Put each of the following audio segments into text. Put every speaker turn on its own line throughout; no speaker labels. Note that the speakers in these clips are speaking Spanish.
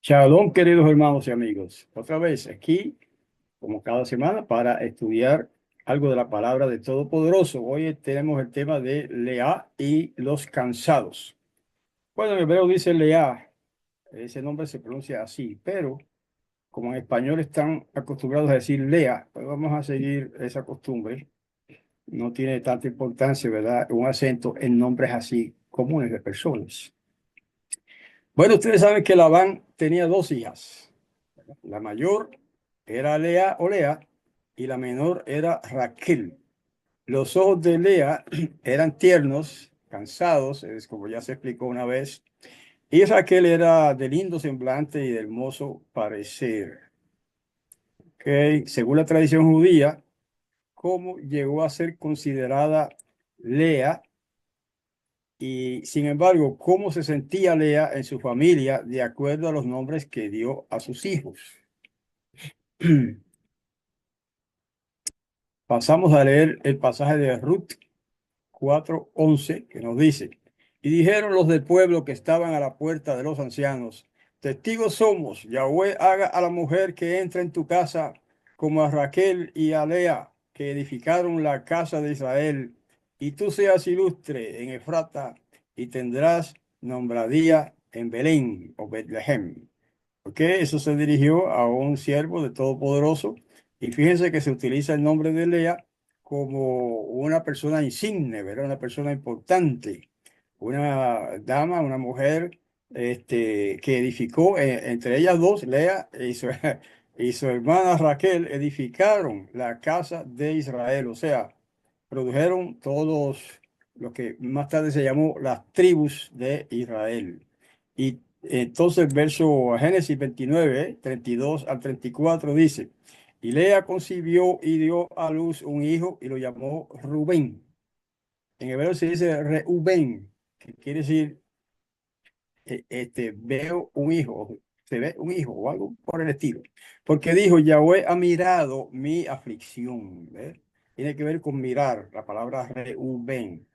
Shalom, queridos hermanos y amigos. Otra vez aquí, como cada semana, para estudiar algo de la palabra del Todopoderoso. Hoy tenemos el tema de Leá y los cansados. Bueno, en hebreo dice Leá, ese nombre se pronuncia así, pero como en español están acostumbrados a decir Lea, pues vamos a seguir esa costumbre. No tiene tanta importancia, ¿verdad? Un acento en nombres así comunes de personas. Bueno, ustedes saben que Labán tenía dos hijas. La mayor era Lea o Lea y la menor era Raquel. Los ojos de Lea eran tiernos, cansados, es como ya se explicó una vez, y Raquel era de lindo semblante y de hermoso parecer. Según la tradición judía, ¿cómo llegó a ser considerada Lea? Y sin embargo, ¿cómo se sentía Lea en su familia de acuerdo a los nombres que dio a sus hijos? Pasamos a leer el pasaje de Ruth 4:11 que nos dice, y dijeron los del pueblo que estaban a la puerta de los ancianos, testigos somos, Yahweh haga a la mujer que entra en tu casa como a Raquel y a Lea, que edificaron la casa de Israel, y tú seas ilustre en Efrata y tendrás nombradía en Belén o Betlehem. Porque eso se dirigió a un siervo de Todopoderoso. Y fíjense que se utiliza el nombre de Lea como una persona insigne, ¿verdad? Una persona importante, una dama, una mujer que edificó, entre ellas dos, Lea y su hermana Raquel, edificaron la casa de Israel. O sea, produjeron todos lo que más tarde se llamó las tribus de Israel. Y entonces, verso Génesis 29, 32 al 34 dice, y Lea concibió y dio a luz un hijo y lo llamó Rubén. En hebreo se dice Reubén, que quiere decir, veo un hijo, se ve un hijo o algo por el estilo. Porque dijo, Yahweh ha mirado mi aflicción. ¿Ve? Tiene que ver con mirar, la palabra Reubén.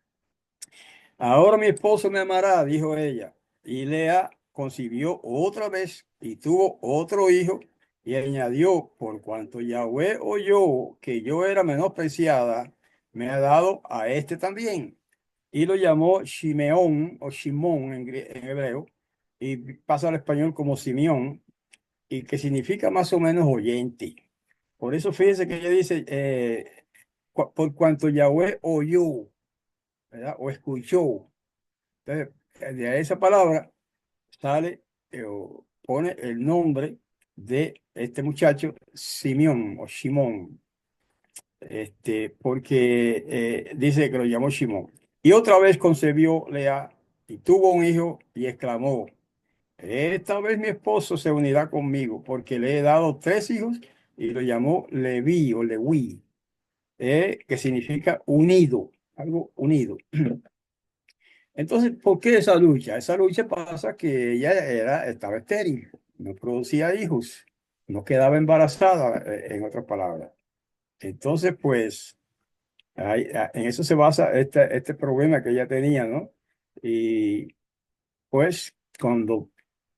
Ahora mi esposo me amará, dijo ella. Y Lea concibió otra vez y tuvo otro hijo y añadió, por cuanto Yahweh oyó que yo era menospreciada, me ha dado a este también. Y lo llamó Shimeón o Shimón en hebreo y pasa al español como Simeón y que significa más o menos oyente. Por eso fíjese que ella dice, por cuanto Yahweh oyó, ¿verdad? O escuchó. Entonces, de esa palabra sale o pone el nombre de este muchacho, Simeón o Simón, porque dice que lo llamó Simón. Y otra vez concebió Lea y tuvo un hijo y exclamó, esta vez mi esposo se unirá conmigo porque le he dado tres hijos y lo llamó Leví o Leví, que significa unido, algo unido. Entonces, ¿por qué esa lucha? Esa lucha pasa que ella estaba estéril, no producía hijos, no quedaba embarazada, en otras palabras. Entonces, pues, en eso se basa este problema que ella tenía, ¿no? Y pues, cuando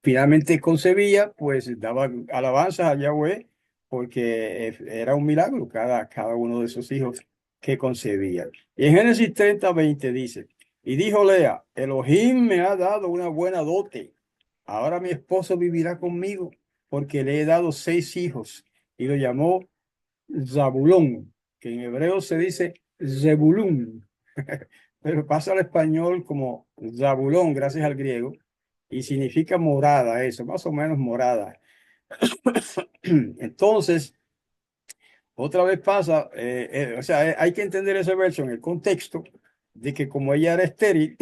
finalmente concebía, pues daba alabanzas a Yahweh, porque era un milagro cada uno de sus hijos que concebía. Y en Génesis 30:20 dice, y dijo Lea, Elohim me ha dado una buena dote. Ahora mi esposo vivirá conmigo, porque le he dado seis hijos. Y lo llamó Zabulón, que en hebreo se dice Zebulún, pero pasa al español como Zabulón, gracias al griego, y significa morada, eso, más o menos morada. Entonces, otra vez pasa, o sea, hay que entender ese verso en el contexto de que como ella era estéril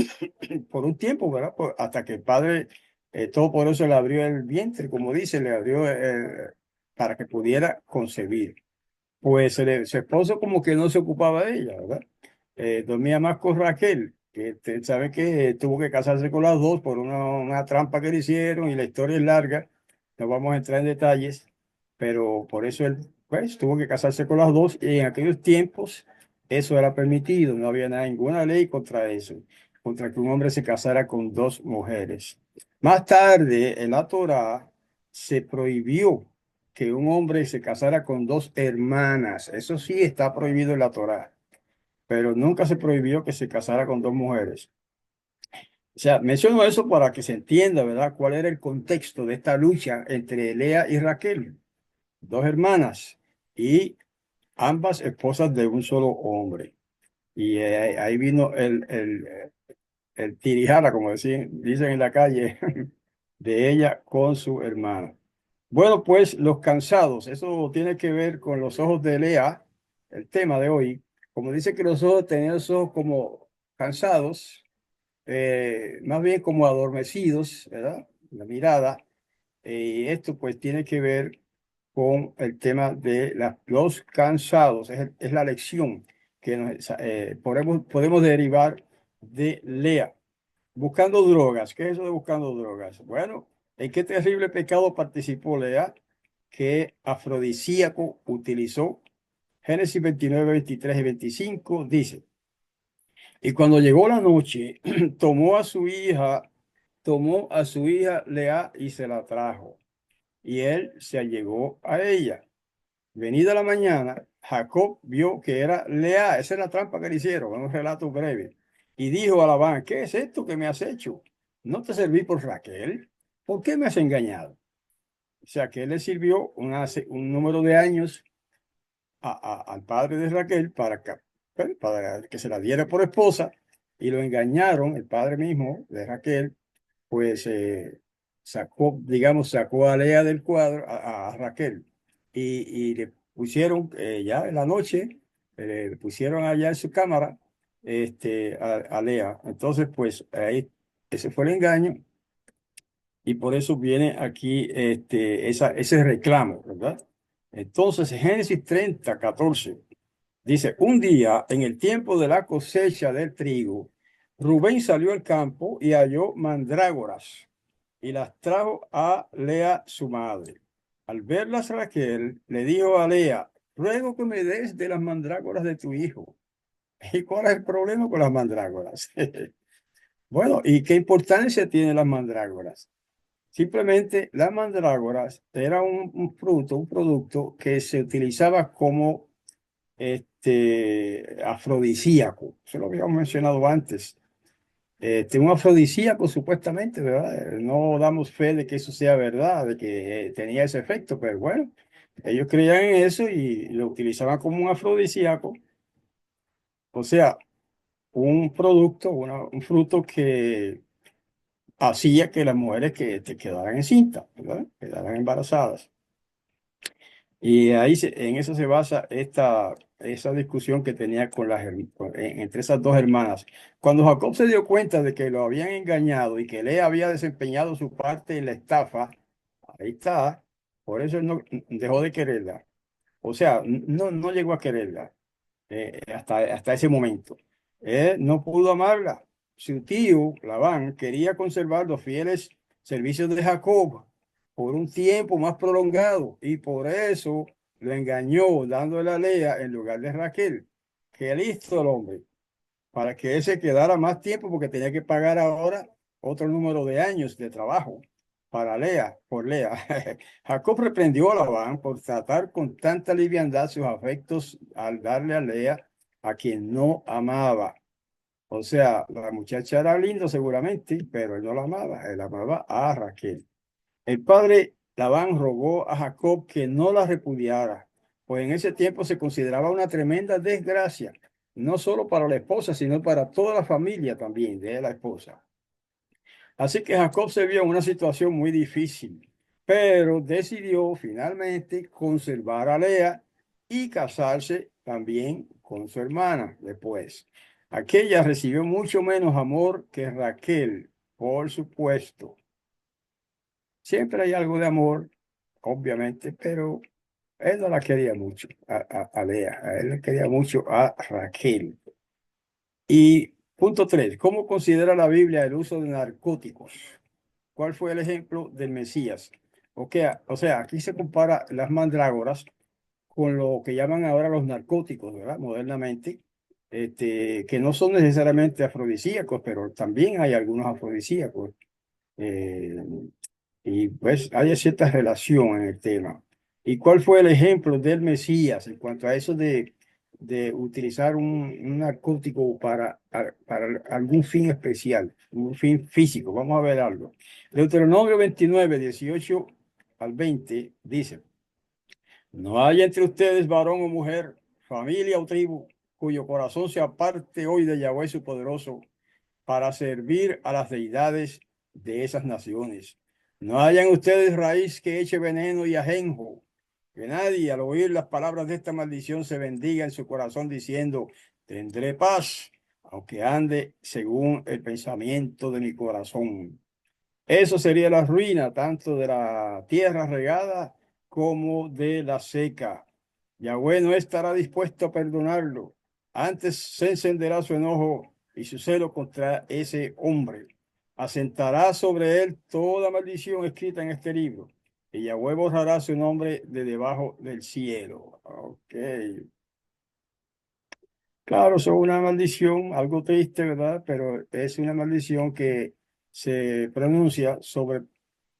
por un tiempo, ¿verdad? Hasta que el Padre Todopoderoso le abrió el vientre, como dice, le abrió para que pudiera concebir. Pues su esposo como que no se ocupaba de ella, ¿verdad? Dormía más con Raquel, que usted sabe que tuvo que casarse con las dos por una trampa que le hicieron y la historia es larga, no vamos a entrar en detalles, pero por eso él pues tuvo que casarse con las dos y en aquellos tiempos eso era permitido, no había ninguna ley contra eso, contra que un hombre se casara con dos mujeres. Más tarde en la Torá se prohibió que un hombre se casara con dos hermanas. Eso sí está prohibido en la Torá, pero nunca se prohibió que se casara con dos mujeres. O sea, menciono eso para que se entienda, ¿verdad?, cuál era el contexto de esta lucha entre Lea y Raquel, dos hermanas y ambas esposas de un solo hombre. Y ahí vino el tirijala, como dicen en la calle, de ella con su hermana. Bueno, pues los cansados, eso tiene que ver con los ojos de Lea, el tema de hoy. Como dice que los ojos tenían los ojos como cansados, más bien como adormecidos, ¿verdad? La mirada. Y esto pues tiene que ver con el tema de los cansados. Es la lección que podemos derivar de Lea. Buscando drogas. ¿Qué es eso de buscando drogas? Bueno, ¿en qué terrible pecado participó Lea? Que afrodisíaco utilizó. Génesis 29, 23 y 25 dice: y cuando llegó la noche, tomó a su hija Lea y se la trajo. Y él se allegó a ella. Venida la mañana, Jacob vio que era Lea. Esa es la trampa que le hicieron, en un relato breve. Y dijo a Labán: ¿qué es esto que me has hecho? ¿No te serví por Raquel? ¿Por qué me has engañado? O sea, que él le sirvió un número de años al padre de Raquel para que se la diera por esposa, y lo engañaron. El padre mismo de Raquel pues sacó a Lea del cuadro, a Raquel, y le pusieron ya en la noche, le pusieron allá en su cámara a Lea. Entonces, pues ahí ese fue el engaño, y por eso viene aquí ese reclamo, ¿verdad? Entonces, en Génesis 30, 14 dice: un día, en el tiempo de la cosecha del trigo, Rubén salió al campo y halló mandrágoras y las trajo a Lea su madre. Al verlas Raquel le dijo a Lea: ruego que me des de las mandrágoras de tu hijo. ¿Y cuál es el problema con las mandrágoras? Bueno, ¿y qué importancia tienen las mandrágoras? Simplemente las mandrágoras era un fruto, un producto que se utilizaba como afrodisíaco. Eso lo habíamos mencionado antes. Un afrodisíaco supuestamente, ¿verdad? No damos fe de que eso sea verdad, de que tenía ese efecto, pero bueno, ellos creían en eso y lo utilizaban como un afrodisíaco, o sea, un producto, un fruto que hacía que las mujeres que te quedaran encintas, ¿verdad? Quedaran embarazadas. Y en eso se basa esa discusión que tenía entre esas dos hermanas. Cuando Jacob se dio cuenta de que lo habían engañado y que Lea había desempeñado su parte en la estafa, ahí está, por eso él no dejó de quererla. O sea, no llegó a quererla hasta ese momento. Él no pudo amarla. Su tío, Labán, quería conservar los fieles servicios de Jacob por un tiempo más prolongado, y por eso lo engañó dándole a Lea en lugar de Raquel. Qué listo el hombre, para que él se quedara más tiempo, porque tenía que pagar ahora otro número de años de trabajo para Lea, por Lea. Jacob reprendió a Labán por tratar con tanta liviandad sus afectos al darle a Lea a quien no amaba. O sea, la muchacha era linda seguramente, pero él no la amaba, él amaba a Raquel. El padre Labán rogó a Jacob que no la repudiara, pues en ese tiempo se consideraba una tremenda desgracia, no solo para la esposa, sino para toda la familia también de la esposa. Así que Jacob se vio en una situación muy difícil, pero decidió finalmente conservar a Lea y casarse también con su hermana después. Aquella recibió mucho menos amor que Raquel, por supuesto. Siempre hay algo de amor, obviamente, pero él no la quería mucho, a Lea. A él le quería mucho a Raquel. Y punto 3: ¿cómo considera la Biblia el uso de narcóticos? ¿Cuál fue el ejemplo del Mesías? O sea, aquí se compara las mandrágoras con lo que llaman ahora los narcóticos, ¿verdad? Modernamente, que no son necesariamente afrodisíacos, pero también hay algunos afrodisíacos. Eh, Y pues hay cierta relación en el tema. ¿Y cuál fue el ejemplo del Mesías en cuanto a eso de utilizar un narcótico para algún fin especial, un fin físico? Vamos a ver algo. Deuteronomio 29 18 al 20 dice, no hay entre ustedes varón o mujer, familia o tribu, cuyo corazón se aparte hoy de Yahweh su poderoso para servir a las deidades de esas naciones. No hayan ustedes raíz que eche veneno y ajenjo, que nadie al oír las palabras de esta maldición se bendiga en su corazón diciendo, tendré paz, aunque ande según el pensamiento de mi corazón. Eso sería la ruina tanto de la tierra regada como de la seca. Yahweh no estará dispuesto a perdonarlo. Antes se encenderá su enojo y su celo contra ese hombre. Asentará sobre él toda maldición escrita en este libro. Y Yahweh borrará su nombre de debajo del cielo. Ok. Claro, son una maldición, algo triste, ¿verdad? Pero es una maldición que se pronuncia sobre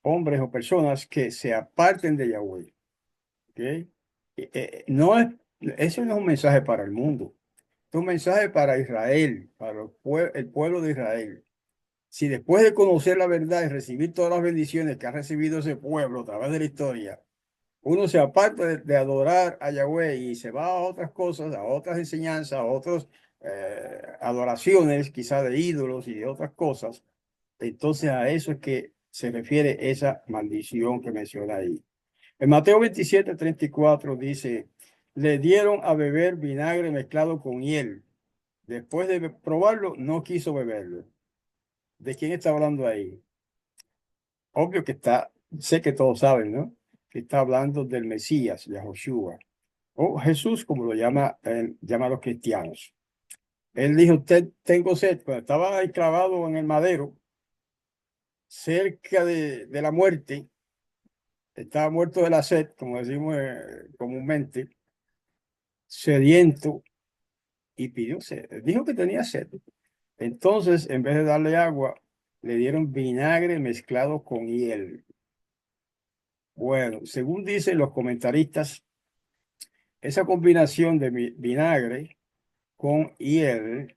hombres o personas que se aparten de Yahweh. ¿Ok? No es, eso no es un mensaje para el mundo, es un mensaje para Israel, para el pueblo de Israel. Si después de conocer la verdad y recibir todas las bendiciones que ha recibido ese pueblo a través de la historia, uno se aparta de adorar a Yahweh y se va a otras cosas, a otras enseñanzas, a otras adoraciones, quizás de ídolos y de otras cosas, entonces a eso es que se refiere esa maldición que menciona ahí. En Mateo 27:34 dice, le dieron a beber vinagre mezclado con hiel. Después de probarlo, no quiso beberlo. ¿De quién está hablando ahí? Obvio que está, sé que todos saben, ¿no? Que está hablando del Mesías, de Joshua, o Jesús, como lo llama a los cristianos. Él dijo, usted tengo sed. Cuando estaba ahí clavado en el madero, cerca de la muerte, estaba muerto de la sed, como decimos comúnmente, sediento, y pidió sed. Dijo que tenía sed. Entonces, en vez de darle agua, le dieron vinagre mezclado con hiel. Bueno, según dicen los comentaristas, esa combinación de vinagre con hiel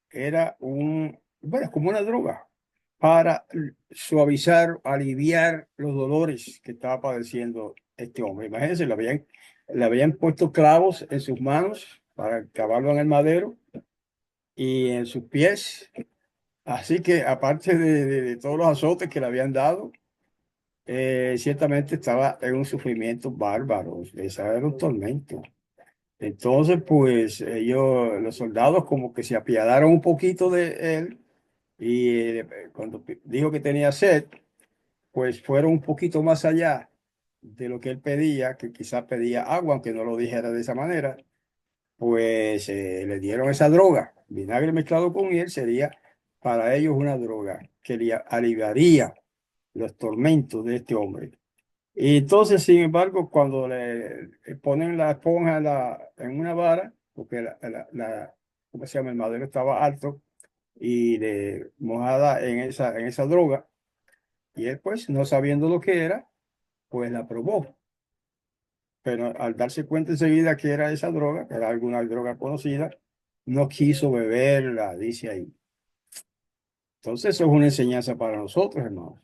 era bueno, como una droga para suavizar, aliviar los dolores que estaba padeciendo este hombre. Imagínense, le habían puesto clavos en sus manos para clavarlo en el madero y en sus pies. Así que aparte de todos los azotes que le habían dado, ciertamente estaba en un sufrimiento bárbaro. Esa era un tormento. Entonces, pues ellos, los soldados como que se apiadaron un poquito de él y cuando dijo que tenía sed, pues fueron un poquito más allá de lo que él pedía, que quizás pedía agua, aunque no lo dijera de esa manera, pues le dieron esa droga. Vinagre mezclado con miel sería para ellos una droga que le aliviaría los tormentos de este hombre. Y entonces, sin embargo, cuando le ponen la esponja en una vara, porque ¿cómo se llama? El madero estaba alto y mojada en esa droga, y él pues, no sabiendo lo que era, pues la probó. Pero al darse cuenta enseguida que era esa droga, que era alguna droga conocida, no quiso beberla, dice ahí. Entonces, eso es una enseñanza para nosotros, hermanos.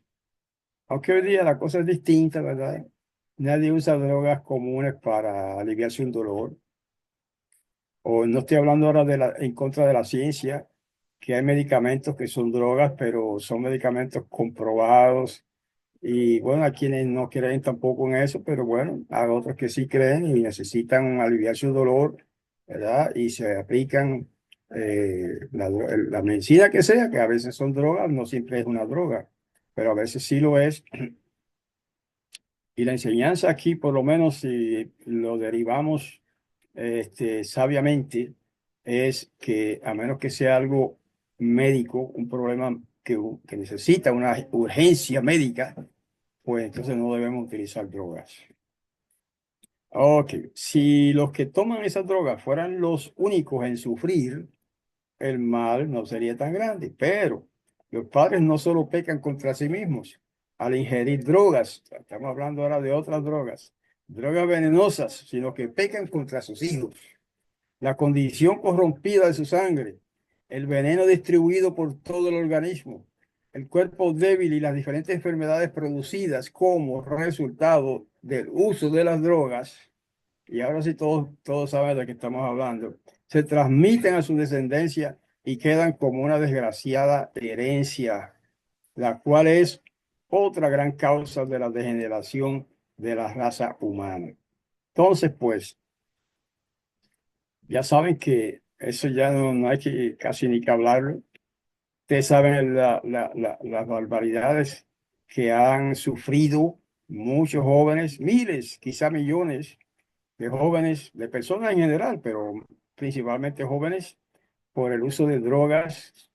Aunque hoy día la cosa es distinta, ¿verdad? Nadie usa drogas comunes para aliviarse un dolor. O no estoy hablando ahora en contra de la ciencia, que hay medicamentos que son drogas, pero son medicamentos comprobados. Y bueno, a quienes no creen tampoco en eso, pero bueno, a otros que sí creen y necesitan aliviar su dolor, ¿verdad? Y se aplican la medicina que sea, que a veces son drogas, no siempre es una droga, pero a veces sí lo es. Y la enseñanza aquí, por lo menos si lo derivamos sabiamente, es que a menos que sea algo médico, un problema que necesita una urgencia médica, pues entonces no debemos utilizar drogas. Ok, si los que toman esas drogas fueran los únicos en sufrir, el mal no sería tan grande, pero los padres no solo pecan contra sí mismos, al ingerir drogas. Estamos hablando ahora de otras drogas venenosas, sino que pecan contra sus hijos. La condición corrompida de su sangre, el veneno distribuido por todo el organismo, el cuerpo débil y las diferentes enfermedades producidas como resultado del uso de las drogas, y ahora sí todos saben de qué estamos hablando, se transmiten a su descendencia y quedan como una desgraciada herencia, la cual es otra gran causa de la degeneración de la raza humana. Entonces, pues, ya saben que eso ya no hay que casi ni que hablarlo. Ustedes saben las barbaridades que han sufrido muchos jóvenes, miles, quizá millones de jóvenes, de personas en general, pero principalmente jóvenes, por el uso de drogas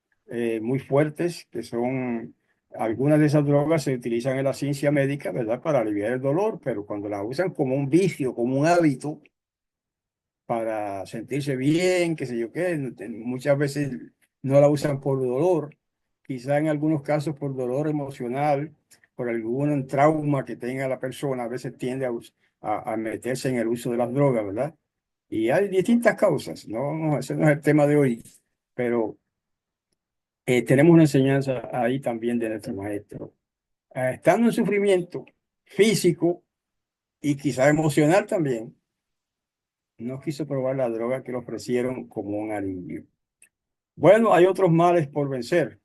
muy fuertes, que son, algunas de esas drogas se utilizan en la ciencia médica, ¿verdad? Para aliviar el dolor, pero cuando las usan como un vicio, como un hábito, para sentirse bien, qué sé yo qué. Muchas veces no la usan por dolor, quizá en algunos casos por dolor emocional, por algún trauma que tenga la persona, a veces tiende a meterse en el uso de las drogas, ¿verdad? Y hay distintas causas, no, ese no es el tema de hoy, pero tenemos una enseñanza ahí también de nuestro maestro. Estando en sufrimiento físico y quizá emocional también, no quiso probar la droga que le ofrecieron como un alivio. Bueno, hay otros males por vencer.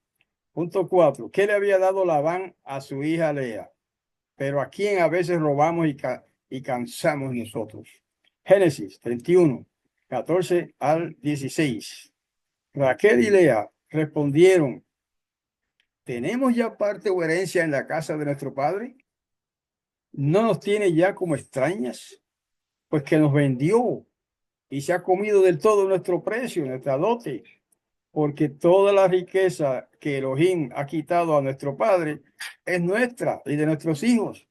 Punto 4. ¿Qué le había dado Labán a su hija Lea? Pero a quien a veces robamos y cansamos nosotros. Génesis 31, 14 al 16. Raquel y Lea respondieron: ¿tenemos ya parte o herencia en la casa de nuestro padre? ¿No nos tiene ya como extrañas? Pues que nos vendió y se ha comido del todo nuestro precio, nuestra dote, porque toda la riqueza que Elohim ha quitado a nuestro padre es nuestra y de nuestros hijos.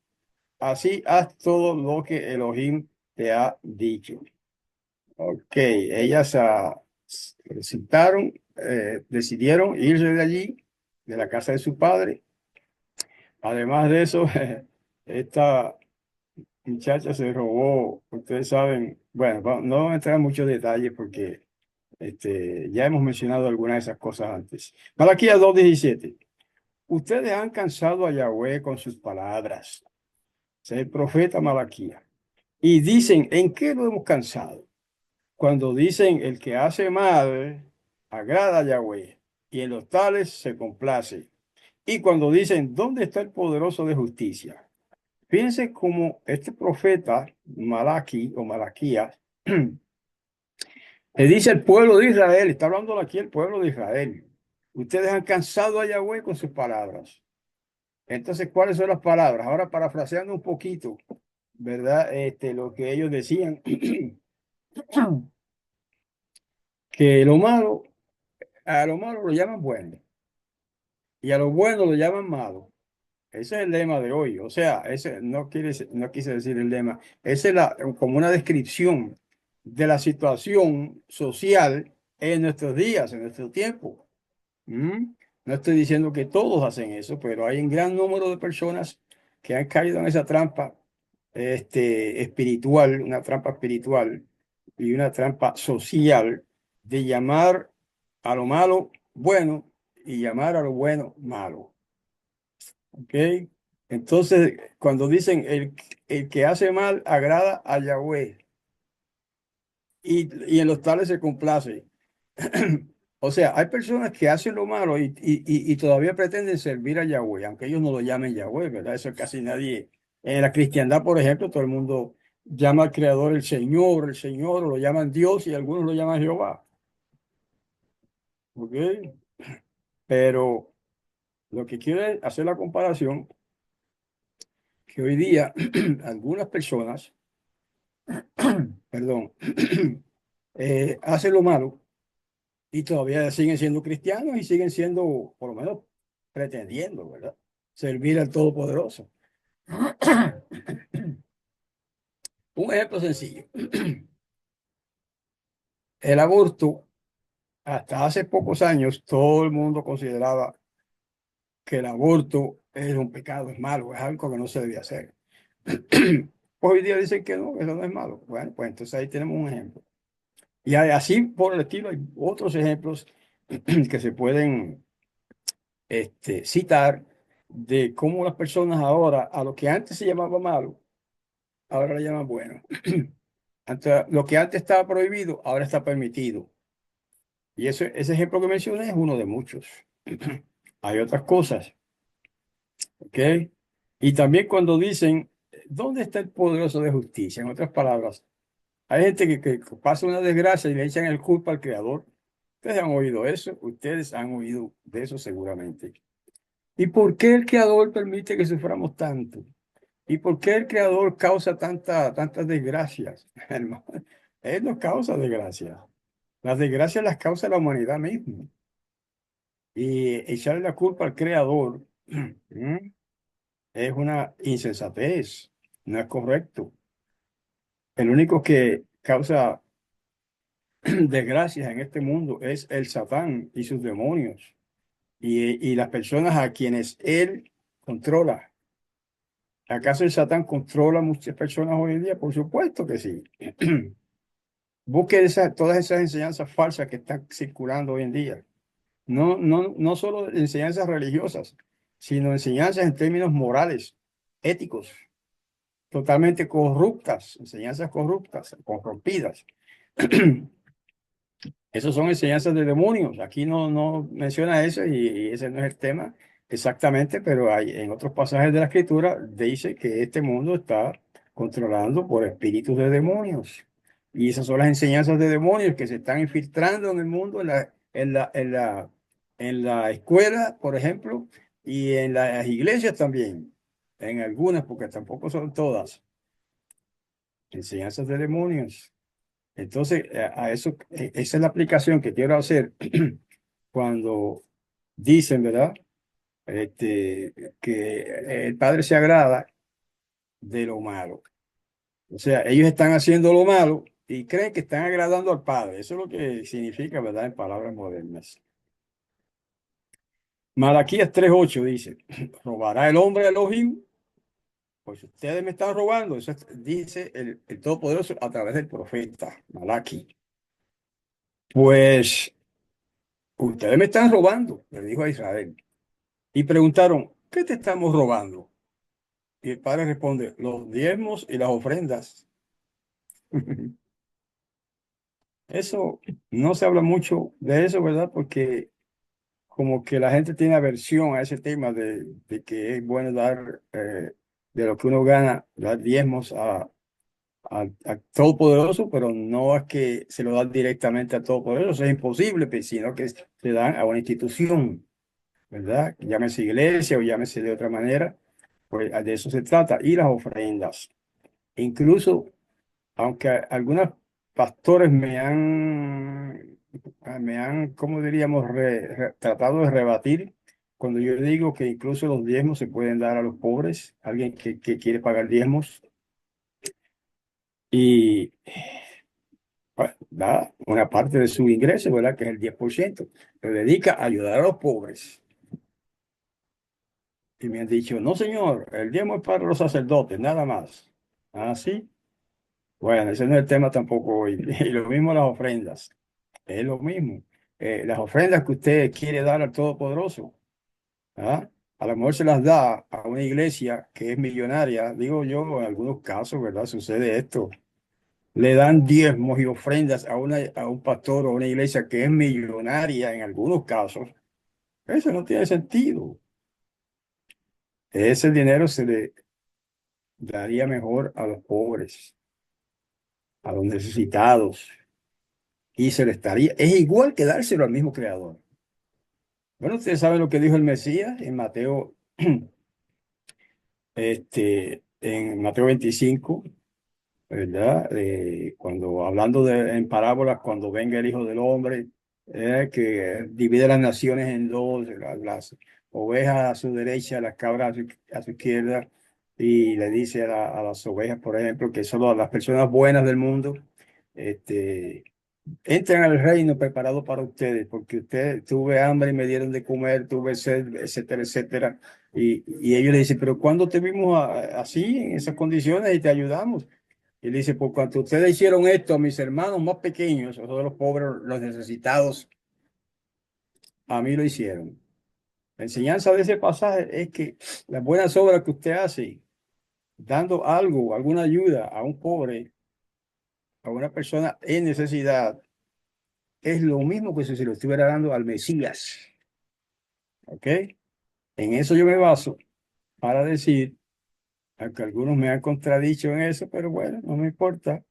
Así haz todo lo que Elohim te ha dicho. Ok, ellas decidieron irse de allí, de la casa de su padre. Además de eso, esta muchacha se robó, ustedes saben, bueno, no vamos a entrar en muchos detalles porque ya hemos mencionado algunas de esas cosas antes. Malaquías 2:17. Ustedes han cansado a Yahweh con sus palabras. Es el profeta Malaquías. Y dicen: ¿en qué lo hemos cansado? Cuando dicen: el que hace mal agrada a Yahweh, y en los tales se complace. Y cuando dicen: ¿dónde está el poderoso de justicia? Fíjense cómo este profeta Malaquí o Malaquías le dice al pueblo de Israel, está hablando aquí el pueblo de Israel: ustedes han cansado a Yahweh con sus palabras. Entonces, ¿cuáles son las palabras? Ahora, parafraseando un poquito, ¿verdad? Lo que ellos decían, que a lo malo lo llaman bueno y a lo bueno lo llaman malo. Ese es el lema de hoy. O sea, ese no quise decir el lema. Esa es como una descripción de la situación social en nuestros días, en nuestro tiempo. ¿Mm? No estoy diciendo que todos hacen eso, pero hay un gran número de personas que han caído en esa trampa espiritual, una trampa espiritual y una trampa social de llamar a lo malo bueno y llamar a lo bueno malo. ¿Ok? Entonces, cuando dicen el que hace mal agrada a Yahweh y en los tales se complace. O sea, hay personas que hacen lo malo y todavía pretenden servir a Yahweh, aunque ellos no lo llamen Yahweh, ¿verdad? Eso casi nadie. En la cristiandad, por ejemplo, todo el mundo llama al Creador el Señor, o lo llaman Dios y algunos lo llaman Jehová. ¿Ok? Pero lo que quiero es hacer la comparación que hoy día algunas personas, perdón, hacen lo malo y todavía siguen siendo cristianos y siguen siendo, por lo menos, pretendiendo, ¿verdad? Servir al Todopoderoso. Un ejemplo sencillo. El aborto, hasta hace pocos años, todo el mundo consideraba que el aborto es un pecado, es malo, es algo que no se debe hacer. Hoy día dicen que no, eso no es malo. Bueno, pues entonces ahí tenemos un ejemplo. Y así por el estilo hay otros ejemplos que se pueden citar de cómo las personas ahora, a lo que antes se llamaba malo, ahora lo llaman bueno. Lo que antes estaba prohibido, ahora está permitido. Y ese ejemplo que mencioné es uno de muchos. Hay otras cosas, ¿ok? Y también cuando dicen, ¿dónde está el poderoso de justicia? En otras palabras, hay gente que pasa una desgracia y le echan el culpa al creador. Ustedes han oído eso, ustedes han oído de eso seguramente. ¿Y por qué el creador permite que suframos tanto? ¿Y por qué el creador causa tantas desgracias? Hermano, él no causa desgracias. Las desgracias las causa la humanidad misma. Y echarle la culpa al creador es una insensatez, no es correcto. El único que causa desgracias en este mundo es el Satán y sus demonios y las personas a quienes él controla. ¿Acaso el Satán controla a muchas personas hoy en día? Por supuesto que sí. Busque todas esas enseñanzas falsas que están circulando hoy en día. No solo enseñanzas religiosas, sino enseñanzas en términos morales, éticos, totalmente corruptas, enseñanzas corruptas, corrompidas. Esas son enseñanzas de demonios. Aquí no menciona eso y ese no es el tema exactamente, pero hay, en otros pasajes de la Escritura dice que este mundo está controlado por espíritus de demonios. Y esas son las enseñanzas de demonios que se están infiltrando en el mundo, en la escuela, por ejemplo, y en las iglesias también. En algunas, porque tampoco son todas. Enseñanzas de demonios. Entonces, a eso, esa es la aplicación que quiero hacer cuando dicen, ¿verdad? Que el Padre se agrada de lo malo. O sea, ellos están haciendo lo malo y creen que están agradando al Padre. Eso es lo que significa, ¿verdad? En palabras modernas. Malaquías 3:8 dice, ¿robará el hombre a Elohim? Pues ustedes me están robando. Dice el Todopoderoso a través del profeta Malaquí. Pues ustedes me están robando, le dijo a Israel. Y preguntaron, ¿qué te estamos robando? Y el padre responde, los diezmos y las ofrendas. Eso no se habla mucho de eso, ¿verdad? Porque como que la gente tiene aversión a ese tema de que es bueno dar de lo que uno gana, dar diezmos a Todopoderoso, pero no es que se lo dan directamente a Todopoderoso, eso es imposible, pues, sino que se dan a una institución, ¿verdad? Llámese iglesia o llámese de otra manera, pues de eso se trata. Y las ofrendas. Incluso, aunque algunos pastores ¿cómo diríamos?, tratado de rebatir, cuando yo digo que incluso los diezmos se pueden dar a los pobres, alguien que quiere pagar diezmos y bueno, da una parte de su ingreso, ¿verdad? Que es el 10%, lo dedica a ayudar a los pobres. Y me han dicho, no, señor, el diezmo es para los sacerdotes, nada más. Ah, sí. Bueno, ese no es el tema tampoco hoy. Y lo mismo las ofrendas. Es lo mismo. Las ofrendas que usted quiere dar al Todopoderoso, ¿ah? A lo mejor se las da a una iglesia que es millonaria. Digo yo, en algunos casos, ¿verdad? Sucede esto. Le dan diezmos y ofrendas a un pastor o a una iglesia que es millonaria en algunos casos. Eso no tiene sentido. Ese dinero se le daría mejor a los pobres, a los necesitados, y se le estaría, es igual que dárselo al mismo creador. Bueno, ustedes saben lo que dijo el Mesías en Mateo, en Mateo 25, ¿verdad? Cuando hablando en parábolas, cuando venga el Hijo del Hombre, que divide las naciones en dos, las ovejas a su derecha, las cabras a su izquierda, y le dice a las ovejas, por ejemplo, que son las personas buenas del mundo, este, entren al reino preparado para ustedes, porque ustedes tuve hambre y me dieron de comer, tuve sed, etcétera, etcétera. Y ellos le dicen, pero ¿cuándo te vimos así, en esas condiciones y te ayudamos? Y le dice, por cuanto ustedes hicieron esto a mis hermanos más pequeños, o sea, los pobres, los necesitados, a mí lo hicieron. La enseñanza de ese pasaje es que las buenas obras que usted hace, dando algo, alguna ayuda a un pobre, a una persona en necesidad, es lo mismo que si se lo estuviera dando al Mesías. ¿Ok? En eso yo me baso para decir, aunque algunos me han contradicho en eso, pero bueno, no me importa,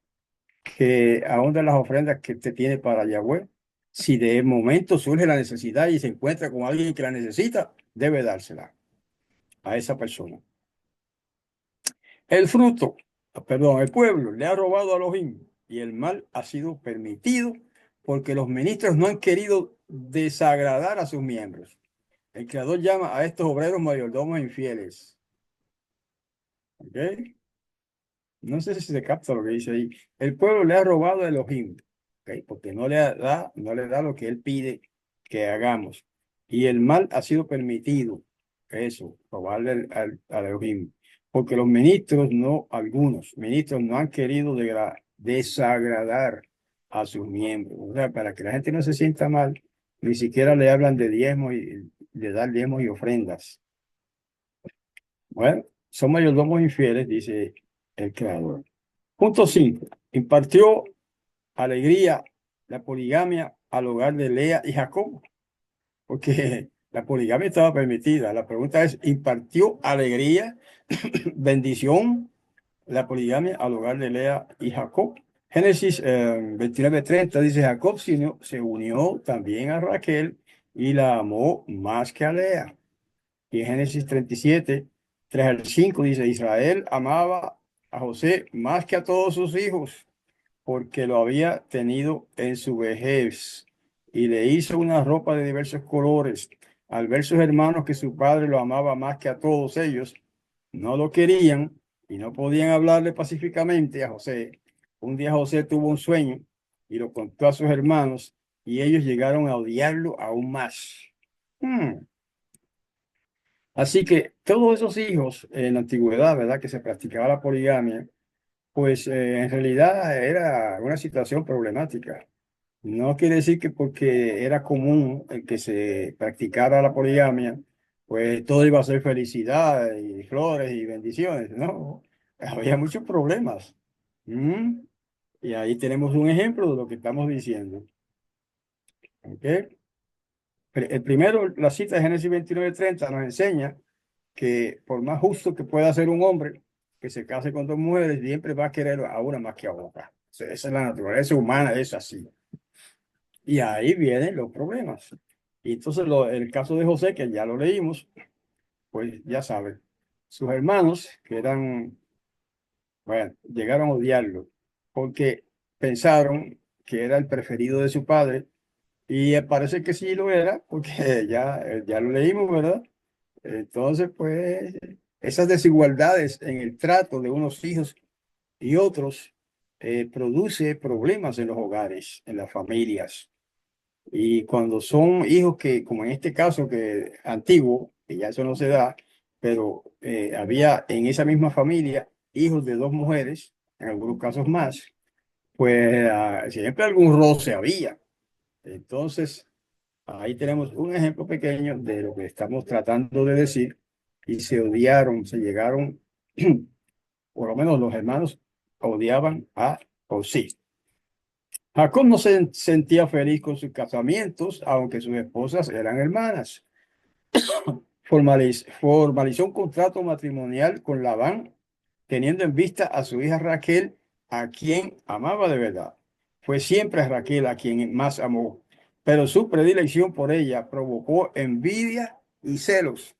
que aún de las ofrendas que usted tiene para Yahweh, si de momento surge la necesidad y se encuentra con alguien que la necesita, debe dársela a esa persona. El fruto, perdón, el pueblo le ha robado a Elohim y el mal ha sido permitido porque los ministros no han querido desagradar a sus miembros. El Creador llama a estos obreros mayordomos infieles. ¿Ok? No sé si se capta lo que dice ahí. El pueblo le ha robado a Elohim, ¿ok? Porque no le da lo que él pide que hagamos. Y el mal ha sido permitido, eso, robarle al Elohim. Porque los ministros, no, algunos ministros no han querido desagradar a sus miembros. O sea, para que la gente no se sienta mal, ni siquiera le hablan de diezmos y de dar diezmos y ofrendas. Bueno, son mayordomos infieles, dice el Creador. Punto 5. Impartió alegría la poligamia al hogar de Lea y Jacob, porque la poligamia estaba permitida. La pregunta es, ¿impartió alegría, bendición, la poligamia al hogar de Lea y Jacob? Génesis 29:30 dice, Jacob se unió también a Raquel y la amó más que a Lea. Y en Génesis 37, 3 al 5 dice, Israel amaba a José más que a todos sus hijos porque lo había tenido en su vejez y le hizo una ropa de diversos colores. Al ver sus hermanos que su padre lo amaba más que a todos ellos, no lo querían y no podían hablarle pacíficamente a José. Un día José tuvo un sueño y lo contó a sus hermanos y ellos llegaron a odiarlo aún más. Hmm. Así que todos esos hijos en la antigüedad, ¿verdad? Que se practicaba la poligamia, pues en realidad era una situación problemática. No quiere decir que porque era común el que se practicara la poligamia, pues todo iba a ser felicidad y flores y bendiciones. No, había muchos problemas. ¿Mm? Y ahí tenemos un ejemplo de lo que estamos diciendo. ¿Ok? El primero, la cita de Génesis 29:30 nos enseña que por más justo que pueda ser un hombre que se case con dos mujeres, siempre va a querer a una más que a otra. O sea, esa es la naturaleza humana, es así. Y ahí vienen los problemas. Y entonces el caso de José, que ya lo leímos, pues ya saben, sus hermanos, que eran, bueno, llegaron a odiarlo, porque pensaron que era el preferido de su padre, y parece que sí lo era, porque ya lo leímos, ¿verdad? Entonces, pues, esas desigualdades en el trato de unos hijos y otros produce problemas en los hogares, en las familias. Y cuando son hijos que, como en este caso, que antiguo, que ya eso no se da, pero había en esa misma familia hijos de dos mujeres, en algunos casos más, pues siempre algún roce había. Entonces, ahí tenemos un ejemplo pequeño de lo que estamos tratando de decir y se odiaron, se llegaron, por lo menos los hermanos odiaban a José. Jacob no se sentía feliz con sus casamientos, aunque sus esposas eran hermanas. Formalizó un contrato matrimonial con Labán, teniendo en vista a su hija Raquel, a quien amaba de verdad. Fue siempre a Raquel a quien más amó, pero su predilección por ella provocó envidia y celos,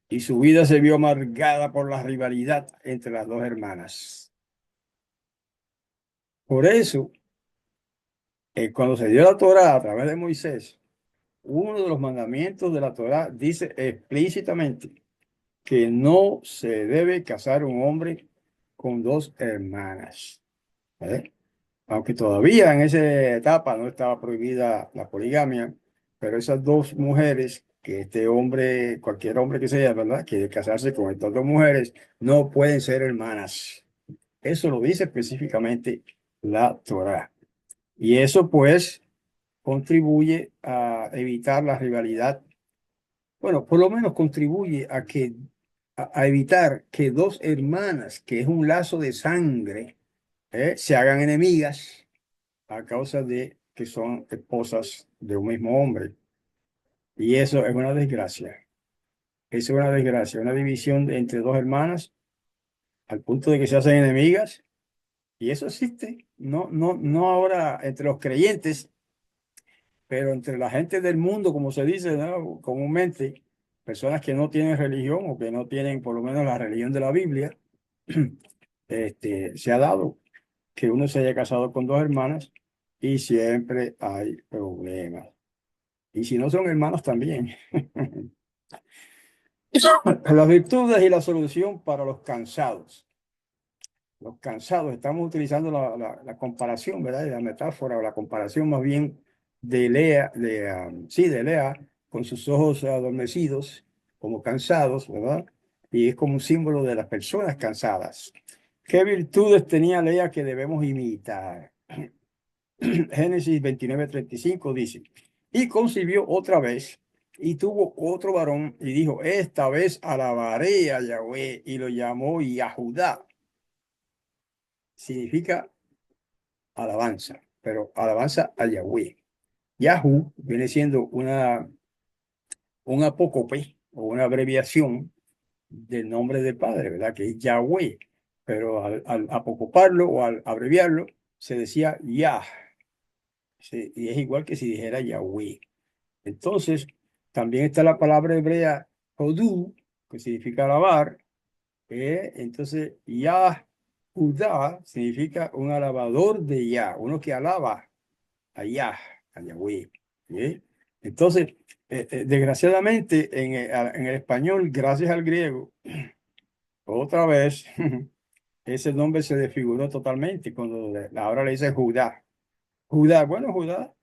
y su vida se vio amargada por la rivalidad entre las dos hermanas. Por eso, cuando se dio la Torá a través de Moisés, uno de los mandamientos de la Torá dice explícitamente que no se debe casar un hombre con dos hermanas. ¿Eh? aunque todavía en esa etapa no estaba prohibida la poligamia, pero esas dos mujeres, que este hombre, cualquier hombre que sea, ¿verdad?, quiere casarse con estas dos mujeres, no pueden ser hermanas. Eso lo dice específicamente la Torá. Y eso pues contribuye a evitar la rivalidad. Bueno, por lo menos contribuye a que a evitar que dos hermanas, que es un lazo de sangre, se hagan enemigas a causa de que son esposas de un mismo hombre. Y eso es una desgracia. Eso es una desgracia, una división entre dos hermanas al punto de que se hacen enemigas. Y eso existe, no ahora entre los creyentes, pero entre la gente del mundo, como se dice, ¿no?, comúnmente, personas que no tienen religión o que no tienen por lo menos la religión de la Biblia, se ha dado que uno se haya casado con dos hermanas y siempre hay problemas. Y si no son hermanos también. Las virtudes y la solución para los cansados. Los cansados, estamos utilizando la comparación, ¿verdad? La metáfora o la comparación más bien de Lea, sí, de Lea, con sus ojos adormecidos, como cansados, ¿verdad? Y es como un símbolo de las personas cansadas. ¿Qué virtudes tenía Lea que debemos imitar? Génesis 29:35 dice, y concibió otra vez y tuvo otro varón y dijo, esta vez alabaré a Yahweh, y lo llamó Yahudá. Significa alabanza, pero alabanza a Yahweh. Yahú viene siendo un apócope o una abreviación del nombre del Padre, ¿verdad? Que es Yahweh. Pero al apocoparlo o al abreviarlo, se decía Yah. Sí, y es igual que si dijera Yahweh. Entonces, también está la palabra hebrea Hodú, que significa alabar. Entonces, Yahudá significa un alabador de Yah, uno que alaba a Yah, a Yahweh. ¿Eh? Entonces, desgraciadamente, en el español, gracias al griego, otra vez, ese nombre se desfiguró totalmente cuando ahora le dice Judá. Judá, bueno, Judá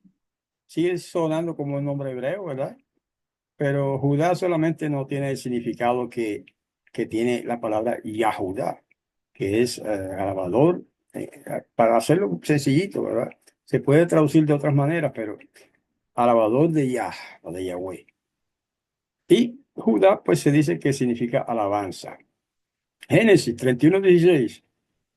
sigue sonando como un nombre hebreo, ¿verdad? Pero Judá solamente no tiene el significado que tiene la palabra Yahudá, que es alabador. Para hacerlo sencillito, ¿verdad? Se puede traducir de otras maneras, pero alabador de Yah o de Yahweh. Y Judá, pues se dice que significa alabanza. Génesis 31:16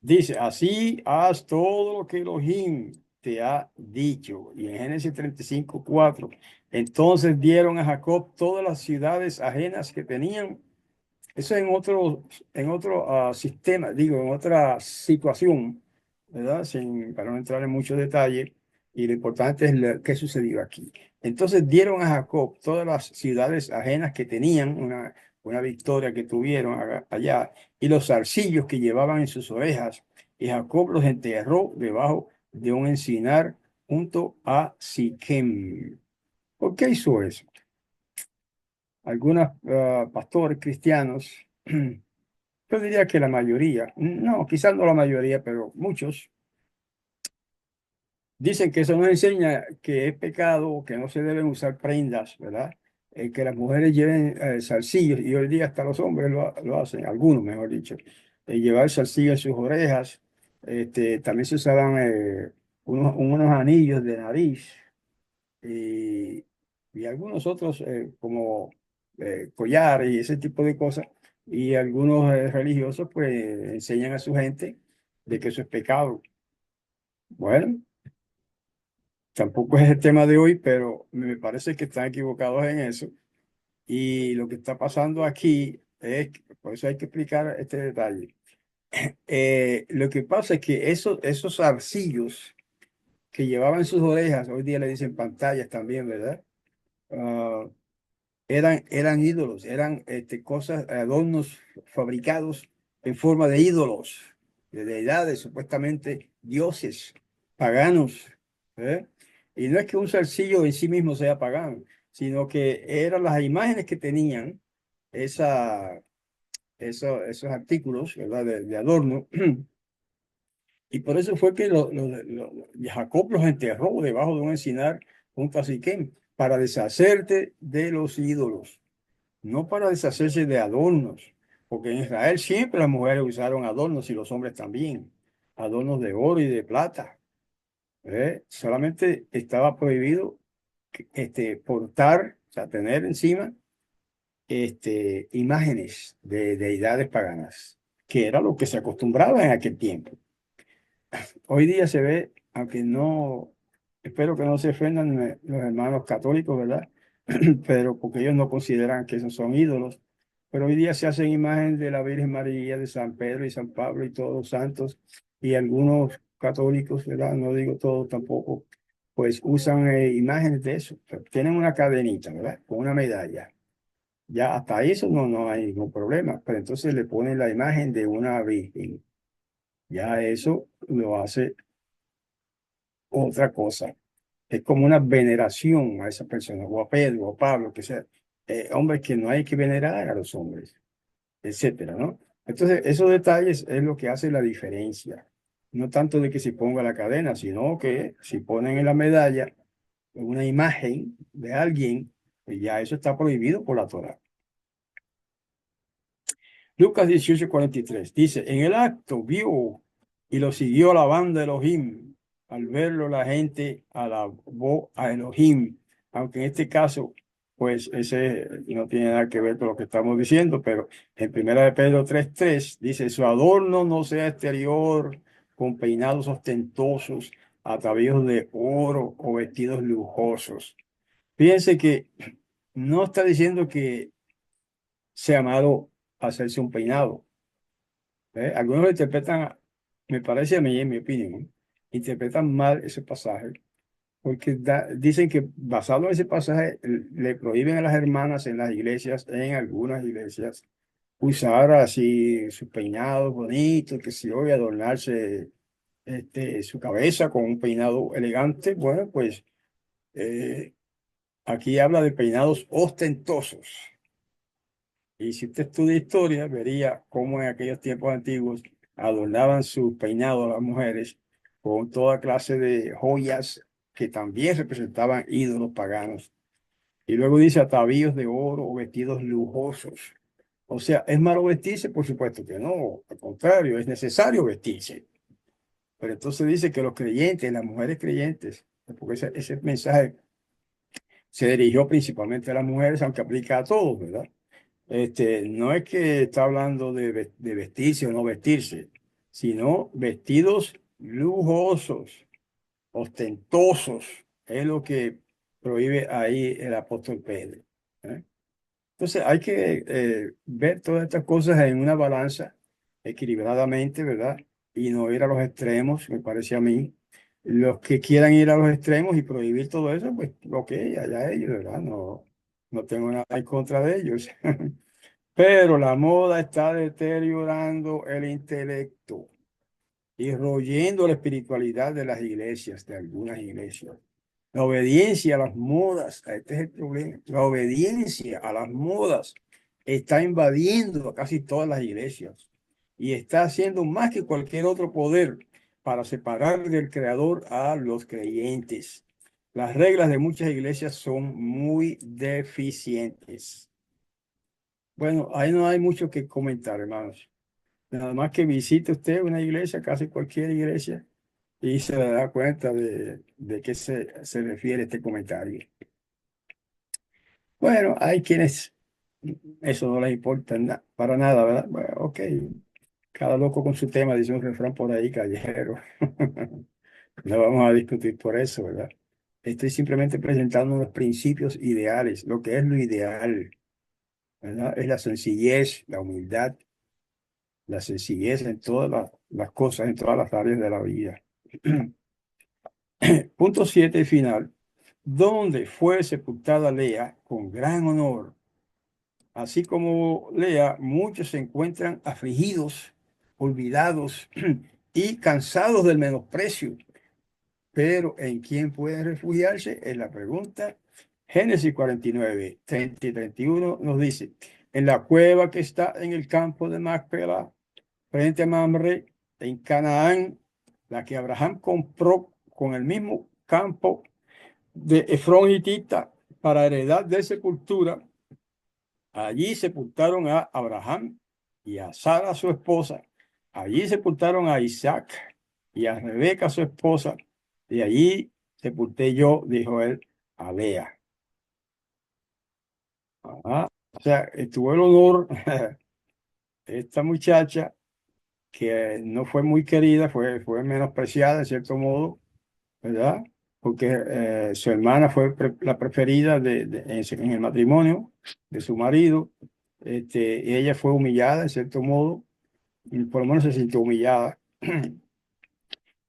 dice, así haz todo lo que Elohim te ha dicho. Y en Génesis 35:4, entonces dieron a Jacob todas las ciudades ajenas que tenían. Eso en otro sistema, digo, en otra situación, ¿verdad? Para no entrar en muchos detalles. Y lo importante es qué sucedió aquí. Entonces dieron a Jacob todas las ciudades ajenas que tenían, una victoria que tuvieron allá, y los zarcillos que llevaban en sus orejas. Y Jacob los enterró debajo de un encinar junto a Siquem. ¿Por qué hizo eso? Algunos pastores cristianos, yo diría que la mayoría, no, quizás no la mayoría, pero muchos, dicen que eso nos enseña que es pecado, que no se deben usar prendas, ¿verdad? Que las mujeres lleven zarcillos, y hoy día hasta los hombres lo hacen, algunos mejor dicho, llevar zarcillos en sus orejas. También se usaban unos anillos de nariz, y, y algunos otros como collares y ese tipo de cosas. Y algunos religiosos pues enseñan a su gente de que eso es pecado. Bueno, tampoco es el tema de hoy, pero me parece que están equivocados en eso. Y lo que está pasando aquí por eso hay que explicar este detalle. Lo que pasa es que esos arcillos que llevaban en sus orejas, hoy día le dicen pantallas también, ¿verdad? Ah, eran ídolos, eran cosas, adornos fabricados en forma de ídolos, de deidades, supuestamente dioses paganos. ¿Eh? Y no es que un zarcillo en sí mismo sea pagano, sino que eran las imágenes que tenían esos artículos, ¿verdad? De adorno, Y por eso fue que Jacob los enterró debajo de un encinar junto a Siquem, para deshacerte de los ídolos, no para deshacerse de adornos, porque en Israel siempre las mujeres usaron adornos y los hombres también, adornos de oro y de plata. Solamente estaba prohibido portar, o sea, tener encima imágenes de deidades paganas, que era lo que se acostumbraba en aquel tiempo. Hoy día se ve, aunque no, espero que no se ofendan los hermanos católicos, ¿verdad? Pero porque ellos no consideran que esos son ídolos. Pero hoy día se hacen imágenes de la Virgen María, de San Pedro y San Pablo y todos los santos, y algunos católicos, ¿verdad? No digo todos tampoco, pues usan imágenes de eso. O sea, tienen una cadenita, ¿verdad? Con una medalla. Ya hasta eso no hay ningún problema, pero entonces le ponen la imagen de una virgen. Ya eso lo hace otra cosa. Es como una veneración a esa persona, o a Pedro, o a Pablo, que sea. Hombres que no hay que venerar a los hombres, etcétera, ¿no? Entonces, esos detalles es lo que hace la diferencia. No tanto de que se ponga la cadena, sino que si ponen en la medalla una imagen de alguien, pues ya eso está prohibido por la Torá. Lucas 18:43 dice, en el acto vio y lo siguió la banda de Elohim. Al verlo la gente alabó a Elohim, aunque en este caso, pues ese no tiene nada que ver con lo que estamos diciendo, pero en Primera de Pedro 3:3 dice, su adorno no sea exterior, con peinados ostentosos, atavíos de oro o vestidos lujosos. Fíjense que no está diciendo que sea malo hacerse un peinado. Algunos lo interpretan, me parece a mí, en mi opinión, interpretan mal ese pasaje, porque dicen que basado en ese pasaje le prohíben a las hermanas en las iglesias, en algunas iglesias, usar así sus peinados bonitos, que si hoy adornarse su cabeza con un peinado elegante. Bueno, pues eh, aquí habla de peinados ostentosos. Y si usted estudia historia, vería cómo en aquellos tiempos antiguos adornaban sus peinados las mujeres con toda clase de joyas que también representaban ídolos paganos. Y luego dice atavíos de oro o vestidos lujosos. O sea, ¿es malo vestirse? Por supuesto que no. Al contrario, es necesario vestirse. Pero entonces dice que los creyentes, las mujeres creyentes, porque ese mensaje se dirigió principalmente a las mujeres, aunque aplica a todos, ¿verdad? No es que está hablando de vestirse o no vestirse, sino vestidos lujosos, ostentosos. Es lo que prohíbe ahí el apóstol Pedro. ¿Eh? Entonces hay que ver todas estas cosas en una balanza equilibradamente, ¿verdad? Y no ir a los extremos, me parece a mí. Los que quieran ir a los extremos y prohibir todo eso, pues ok, allá ellos, ¿verdad? No tengo nada en contra de ellos. Pero la moda está deteriorando el intelecto y royendo la espiritualidad de las iglesias, de algunas iglesias. La obediencia a las modas, este es el problema, la obediencia a las modas está invadiendo a casi todas las iglesias y está haciendo más que cualquier otro poder para separar del Creador a los creyentes. Las reglas de muchas iglesias son muy deficientes. Bueno, ahí no hay mucho que comentar, hermanos. Nada más que visite usted una iglesia, casi cualquier iglesia, y se dará cuenta de qué se refiere este comentario. Bueno, hay quienes eso no les importa para nada, ¿verdad? Bueno, ok, cada loco con su tema, dice un refrán por ahí callejero. No vamos a discutir por eso, ¿verdad? Estoy simplemente presentando unos principios ideales, lo que es lo ideal, ¿verdad? Es la sencillez, la humildad, la sencillez en todas las cosas, en todas las áreas de la vida. Punto 7 final. Donde fue sepultada Lea con gran honor. Así como Lea, muchos se encuentran afligidos, olvidados y cansados del menosprecio. Pero ¿en quién pueden refugiarse? Es la pregunta. Génesis 49, 30 y 31 nos dice, en la cueva que está en el campo de Macpela, frente a Mamre, en Canaán, la que Abraham compró con el mismo campo de Efrón hitita para heredad de sepultura. Allí sepultaron a Abraham y a Sara su esposa. Allí sepultaron a Isaac y a Rebeca su esposa. Y allí sepulté yo, dijo él, a Lea. Ah, o sea, tuvo el honor, esta muchacha que no fue muy querida, fue menospreciada en cierto modo, ¿verdad? Porque su hermana fue la preferida en el matrimonio de su marido. Y ella fue humillada en cierto modo, y por lo menos se sintió humillada.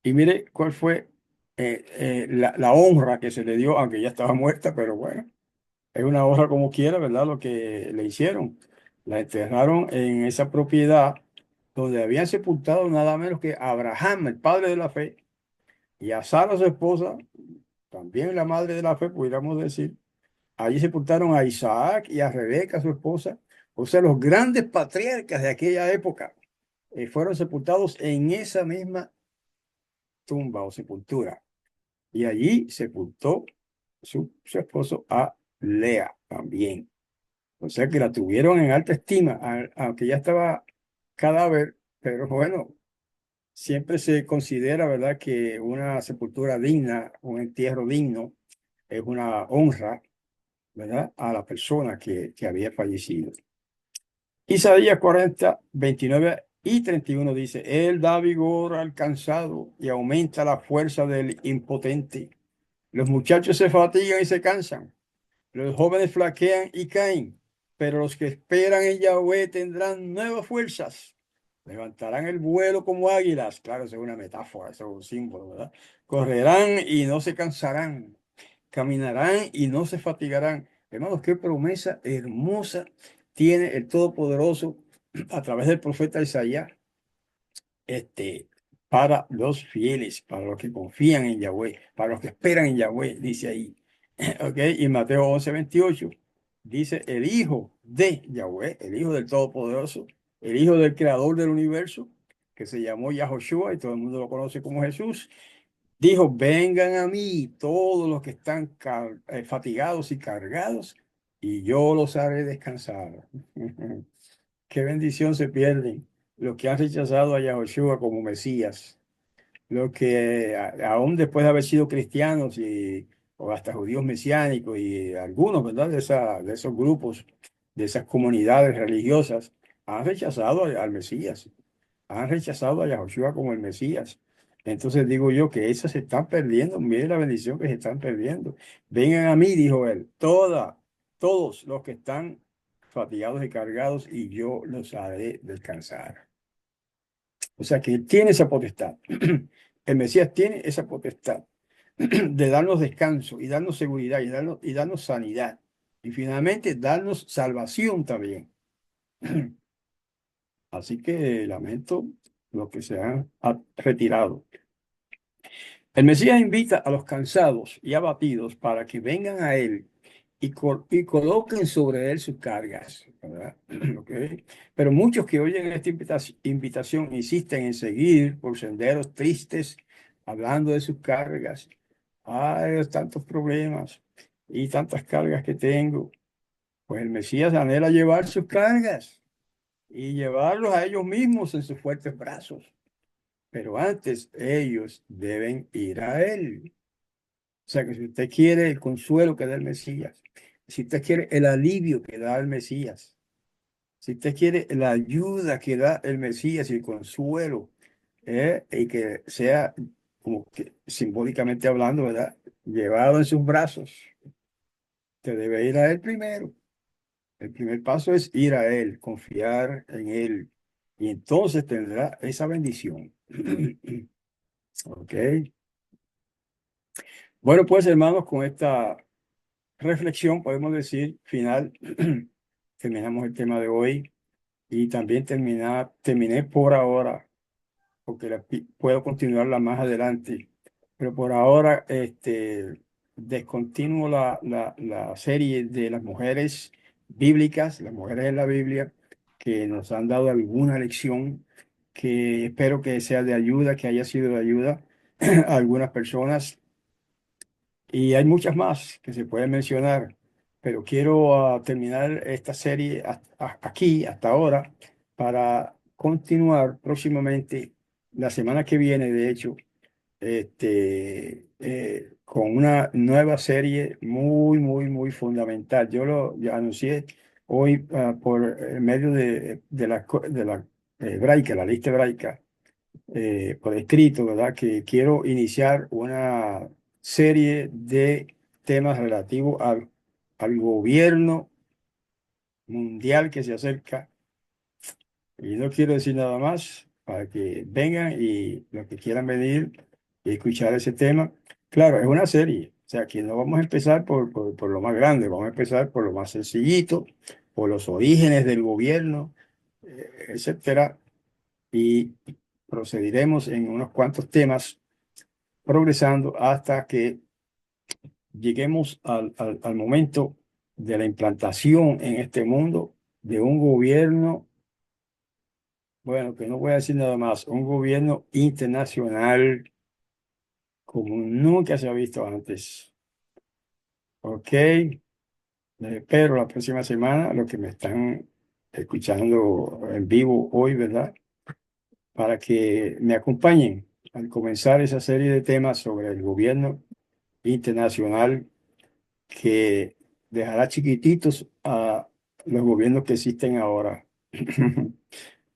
Y mire cuál fue la honra que se le dio, aunque ya estaba muerta, pero bueno, es una honra como quiera, ¿verdad? Lo que le hicieron. La enterraron en esa propiedad donde habían sepultado nada menos que a Abraham, el padre de la fe, y a Sara, su esposa, también la madre de la fe, pudiéramos decir. Allí sepultaron a Isaac y a Rebeca, su esposa. O sea, los grandes patriarcas de aquella época fueron sepultados en esa misma tumba o sepultura. Y allí sepultó su esposo a Lea también. O sea que la tuvieron en alta estima, aunque ya estaba cadáver, pero bueno, siempre se considera, ¿verdad?, que una sepultura digna, un entierro digno, es una honra, ¿verdad?, a la persona que había fallecido. Isaías 40, 29 y 31 dice, Él da vigor al cansado y aumenta la fuerza del impotente. Los muchachos se fatigan y se cansan, los jóvenes flaquean y caen, pero los que esperan en Yahweh tendrán nuevas fuerzas. Levantarán el vuelo como águilas. Claro, eso es una metáfora, eso es un símbolo, ¿verdad? Correrán y no se cansarán. Caminarán y no se fatigarán. Hermanos, qué promesa hermosa tiene el Todopoderoso a través del profeta Isaías, este, para los fieles, para los que confían en Yahweh, para los que esperan en Yahweh, dice ahí. ¿Ok? Y Mateo 11:28 dice, el Hijo de Yahweh, el Hijo del Todopoderoso, el Hijo del Creador del universo, que se llamó Yahoshua y todo el mundo lo conoce como Jesús, dijo, vengan a mí todos los que están fatigados y cargados, y yo los haré descansar. Qué bendición se pierden los que han rechazado a Yahoshua como Mesías, los que aún después de haber sido cristianos o hasta judíos mesiánicos y algunos, ¿verdad? De esos grupos, de esas comunidades religiosas, han rechazado al Mesías, han rechazado a Yahoshua como el Mesías. Entonces digo yo que esas se están perdiendo. Miren la bendición que se están perdiendo. Vengan a mí, dijo él, todos los que están fatigados y cargados, y yo los haré descansar. O sea que él tiene esa potestad. El Mesías tiene esa potestad de darnos descanso y darnos seguridad y darnos sanidad. Y finalmente darnos salvación también. Así que lamento los que se han retirado. El Mesías invita a los cansados y abatidos para que vengan a Él y coloquen sobre Él sus cargas, ¿verdad? ¿Ok? Pero muchos que oyen esta invitación insisten en seguir por senderos tristes, hablando de sus cargas. Ay, tantos problemas y tantas cargas que tengo. Pues el Mesías anhela llevar sus cargas y llevarlos a ellos mismos en sus fuertes brazos. Pero antes ellos deben ir a Él. O sea que si usted quiere el consuelo que da el Mesías, si usted quiere el alivio que da el Mesías, si usted quiere la ayuda que da el Mesías y el consuelo, y que sea como que simbólicamente hablando, ¿verdad? Llevado en sus brazos, usted debe ir a Él primero. El primer paso es ir a Él, confiar en Él, y entonces tendrá esa bendición. ¿Ok? Bueno, pues hermanos, con esta reflexión, podemos decir, final, terminamos el tema de hoy y también terminé por ahora, porque puedo continuarla más adelante, pero por ahora descontinúo la serie de las mujeres bíblicas, las mujeres en la Biblia, que nos han dado alguna lección que espero que sea de ayuda, que haya sido de ayuda a algunas personas. Y hay muchas más que se pueden mencionar, pero quiero terminar esta serie aquí, hasta ahora, para continuar próximamente, la semana que viene, de hecho, con una nueva serie muy, muy, muy fundamental. Yo lo ya anuncié hoy por medio de la hebraica, la lista hebraica, por escrito, ¿verdad? Que quiero iniciar una serie de temas relativos al gobierno mundial que se acerca. Y no quiero decir nada más para que vengan y los que quieran venir y escuchar ese tema. Claro, es una serie, o sea que no vamos a empezar por lo más grande, vamos a empezar por lo más sencillito, por los orígenes del gobierno, etcétera, y procederemos en unos cuantos temas progresando hasta que lleguemos al momento de la implantación en este mundo de un gobierno, bueno, que no voy a decir nada más, un gobierno internacional como nunca se ha visto antes. ¿Ok? Les espero la próxima semana, los que me están escuchando en vivo hoy, ¿verdad? Para que me acompañen al comenzar esa serie de temas sobre el gobierno internacional que dejará chiquititos a los gobiernos que existen ahora.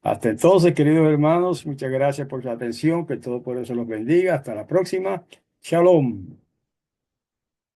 Hasta entonces, queridos hermanos, muchas gracias por su atención, que todo por eso los bendiga. Hasta la próxima. Shalom.